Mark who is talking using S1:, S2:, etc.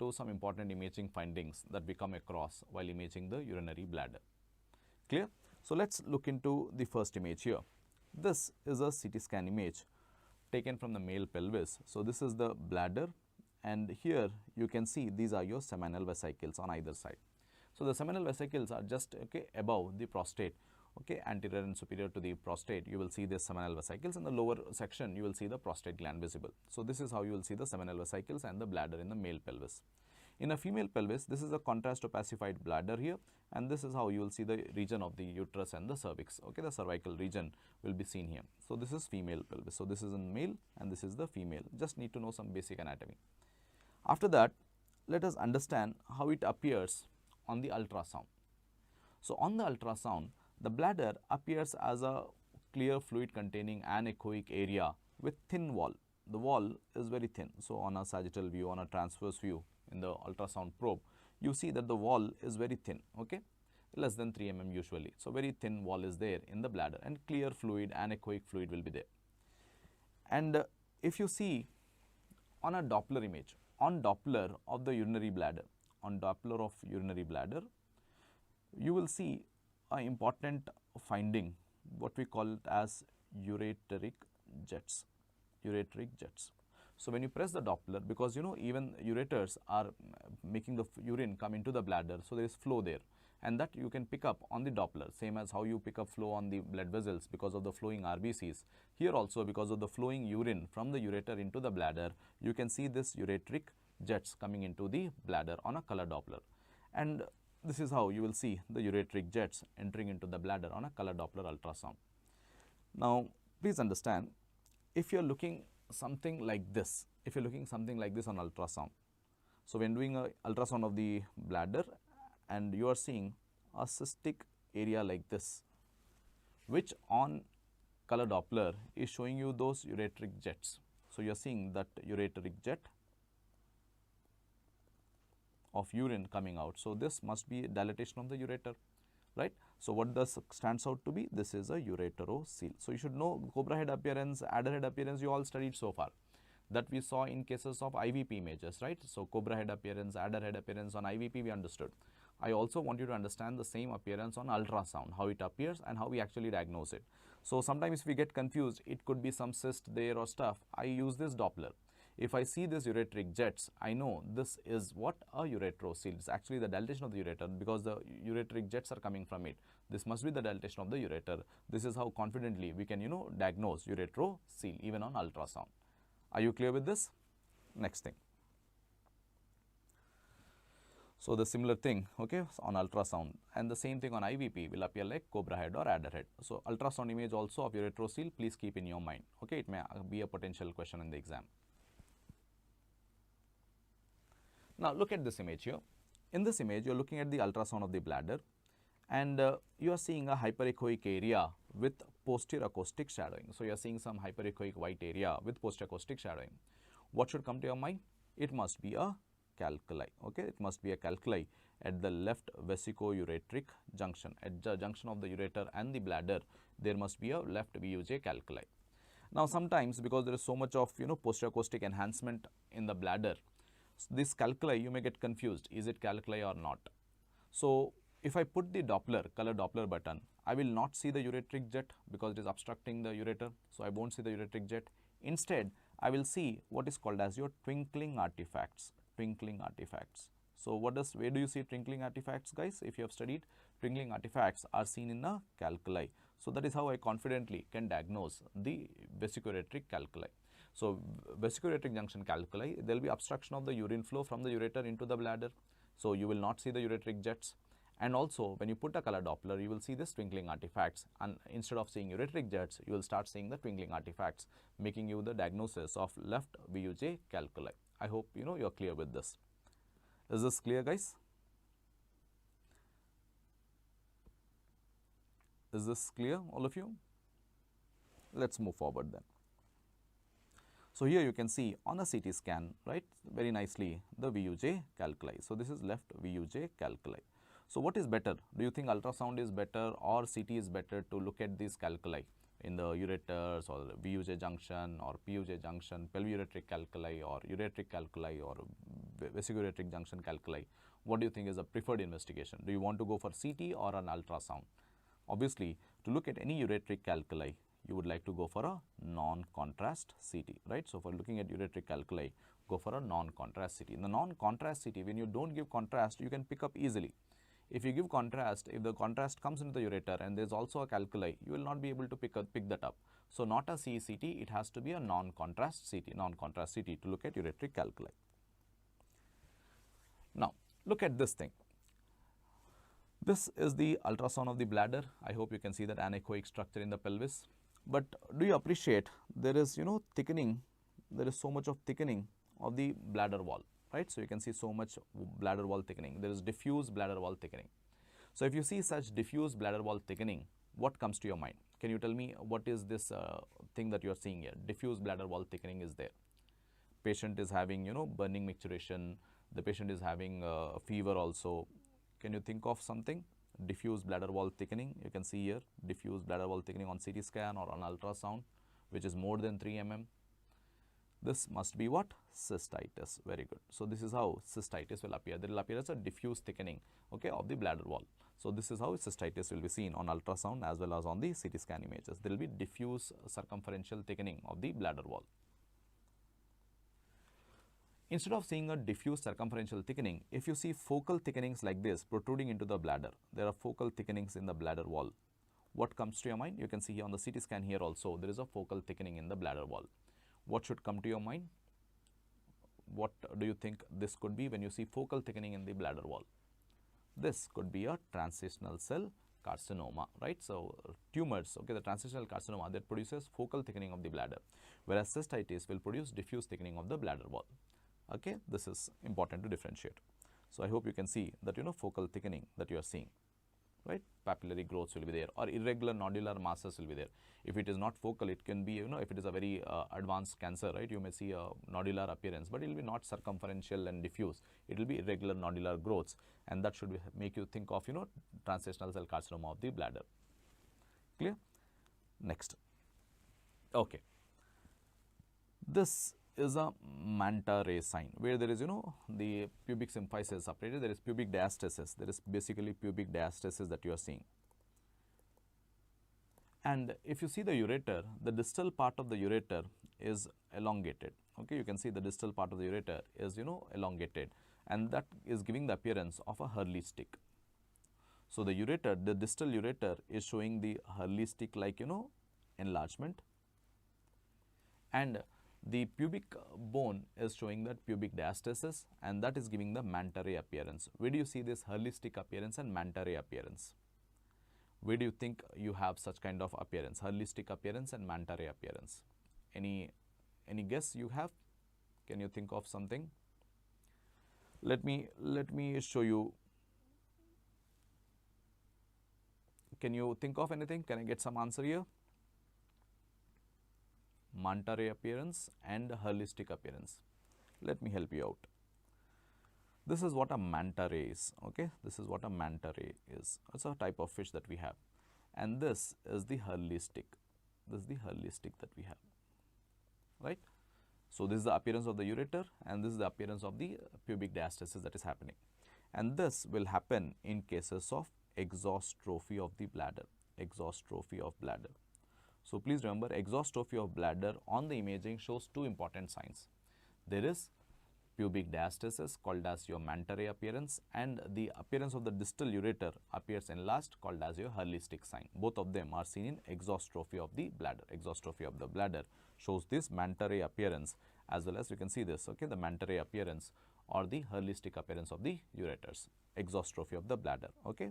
S1: to some important imaging findings that we come across while imaging the urinary bladder. Clear? So, let us look into the first image here. This is a CT scan image taken from the male pelvis. So, this is the bladder, and here you can see these are your seminal vesicles on either side. So, the seminal vesicles are just above the prostate, anterior and superior to the prostate. You will see the seminal vesicles. In the lower section you will see the prostate gland visible. So, this is how you will see the seminal vesicles and the bladder in the male pelvis. In a female pelvis, this is a contrast opacified bladder here, and this is how you will see the region of the uterus and the cervix. The cervical region will be seen here. So, this is female pelvis. So, this is in male and this is the female. Just need to know some basic anatomy. After that, let us understand how it appears on the ultrasound. So, on the ultrasound, the bladder appears as a clear fluid containing anechoic area with thin wall. The wall is very thin. So, on a sagittal view, on a transverse view in the ultrasound probe, you see that the wall is very thin, less than 3 mm usually. So, very thin wall is there in the bladder, and clear fluid, anechoic fluid will be there. And if you see on a Doppler image, on Doppler of the urinary bladder, you will see an important finding, what we call it as ureteric jets. So, when you press the Doppler, because even ureters are making the urine come into the bladder, so there is flow there, and that you can pick up on the Doppler, same as how you pick up flow on the blood vessels because of the flowing RBCs. Here also, because of the flowing urine from the ureter into the bladder, you can see this ureteric jets coming into the bladder on a color Doppler, and this is how you will see the ureteric jets entering into the bladder on a color Doppler ultrasound. Now, please understand, if you are looking something like this, on ultrasound, so when doing a ultrasound of the bladder and you are seeing a cystic area like this, which on color Doppler is showing you those ureteric jets. So, you are seeing that ureteric jet of urine coming out. So, this must be dilatation of the ureter, right. So, what this stands out to be? This is a ureterocele. So, you should know cobra head appearance, adder head appearance, you all studied so far, that we saw in cases of IVP images, right. So, cobra head appearance, adder head appearance on IVP we understood. I also want you to understand the same appearance on ultrasound, how it appears and how we actually diagnose it. So, sometimes if we get confused, it could be some cyst there or stuff, I use this Doppler. If I see this ureteric jets, I know this is what? A ureterocele. It's actually the dilatation of the ureter, because the ureteric jets are coming from it. This must be the dilatation of the ureter. This is how confidently we can, diagnose ureterocele even on ultrasound. Are you clear with this? Next thing. So, the similar thing, on ultrasound, and the same thing on IVP will appear like cobra head or adder head. So, ultrasound image also of ureterocele, please keep in your mind, it may be a potential question in the exam. Now, look at this image here. In this image, you are looking at the ultrasound of the bladder, and you are seeing a hyperechoic area with posterior acoustic shadowing. So, you are seeing some hyperechoic white area with posterior acoustic shadowing. What should come to your mind? It must be a calculi, it must be a calculi at the left vesicoureteric junction. At the junction of the ureter and the bladder, there must be a left VUJ calculi. Now, sometimes because there is so much of posterior acoustic enhancement in the bladder, this calculi you may get confused, is it calculi or not. So, if I put the Doppler, color Doppler button, I will not see the ureteric jet because it is obstructing the ureter. So, I will not see the ureteric jet. Instead, I will see what is called as your twinkling artifacts. So, where do you see twinkling artifacts, guys? If you have studied, twinkling artifacts are seen in the calculi. So, that is how I confidently can diagnose the vesicoureteric calculi. So, vesicoureteric junction calculi, there will be obstruction of the urine flow from the ureter into the bladder. So, you will not see the ureteric jets, and also when you put a color Doppler, you will see this twinkling artifacts, and instead of seeing ureteric jets, you will start seeing the twinkling artifacts, making you the diagnosis of left VUJ calculi. I hope you are clear with this. Is this clear, guys? Is this clear, all of you? Let us move forward then. So, here you can see on a CT scan, right, very nicely the VUJ calculi. So, this is left VUJ calculi. So, what is better? Do you think ultrasound is better or CT is better to look at these calculi in the ureters or VUJ junction or PUJ junction, pelviureteric calculi or ureteric calculi or vesicoureteric junction calculi, what do you think is a preferred investigation? Do you want to go for CT or an ultrasound? Obviously, to look at any ureteric calculi, you would like to go for a non-contrast CT, right? So, for looking at ureteric calculi, go for a non-contrast CT. In the non-contrast CT, when you don't give contrast, you can pick up easily. If you give contrast, if the contrast comes into the ureter and there is also a calculi, you will not be able to pick that up. So, not a CECT, it has to be a non-contrast CT, non-contrast CT to look at ureteric calculi. Now, look at this thing. This is the ultrasound of the bladder. I hope you can see that anechoic structure in the pelvis. But do you appreciate there is, thickening, there is so much of thickening of the bladder wall, right? So, you can see so much bladder wall thickening. There is diffuse bladder wall thickening. So, if you see such diffuse bladder wall thickening, what comes to your mind? Can you tell me what is this thing that you are seeing here? Diffuse bladder wall thickening is there. Patient is having, burning micturition. The patient is having fever also. Can you think of something? Diffuse bladder wall thickening, you can see here, diffuse bladder wall thickening on CT scan or on ultrasound, which is more than 3 mm. This must be what? Cystitis. Very good. So, this is how cystitis will appear. There will appear as a diffuse thickening, okay, of the bladder wall. So, this is how cystitis will be seen on ultrasound as well as on the CT scan images. There will be diffuse circumferential thickening of the bladder wall. Instead of seeing a diffuse circumferential thickening, if you see focal thickenings like this protruding into the bladder, there are focal thickenings in the bladder wall. What comes to your mind? You can see here on the CT scan here also, there is a focal thickening in the bladder wall. What should come to your mind? What do you think this could be when you see focal thickening in the bladder wall? This could be a transitional cell carcinoma, right? So, tumors, okay, the transitional carcinoma that produces focal thickening of the bladder, whereas cystitis will produce diffuse thickening of the bladder wall. Okay, this is important to differentiate. So, I hope you can see that focal thickening that you are seeing, right? Papillary growths will be there or irregular nodular masses will be there. If it is not focal, it can be, if it is a very advanced cancer, right, you may see a nodular appearance, but it will be not circumferential and diffuse. It will be irregular nodular growths, and that should make you think of, transitional cell carcinoma of the bladder. Clear? Next. Okay. This is a manta ray sign where there is the pubic symphysis is separated, there is pubic diastasis, there is basically pubic diastasis that you are seeing. And if you see the ureter, the distal part of the ureter is elongated, okay, you can see the distal part of the ureter is elongated, and that is giving the appearance of a Hurley stick. So, the ureter, the distal ureter is showing the Hurley stick like enlargement, and the pubic bone is showing that pubic diastasis, and that is giving the manta ray appearance. Where do you see this Hurley stick appearance and manta ray appearance? Where do you think you have such kind of appearance, Hurley stick appearance and manta ray appearance? Any guess you have? Can you think of something? Let me show you. Can you think of anything? Can I get some answer here? Manta ray appearance and Hurley stick appearance. Let me help you out. This is what a manta ray is, okay. This is what a manta ray is. It's a type of fish that we have, and this is the Hurley stick. This is the Hurley stick that we have, right. So, this is the appearance of the ureter, and this is the appearance of the pubic diastasis that is happening, and this will happen in cases of exostrophy of the bladder, exostrophy of bladder. So, please remember, exostrophy of bladder on the imaging shows two important signs. There is pubic diastasis called as your manta ray appearance, and the appearance of the distal ureter appears enlarged called as your Hurley stick sign. Both of them are seen in exostrophy of the bladder. Exostrophy of the bladder shows this manta ray appearance, as well as you can see this, okay, the manta ray appearance or the Hurley stick appearance of the ureters, exostrophy of the bladder, okay.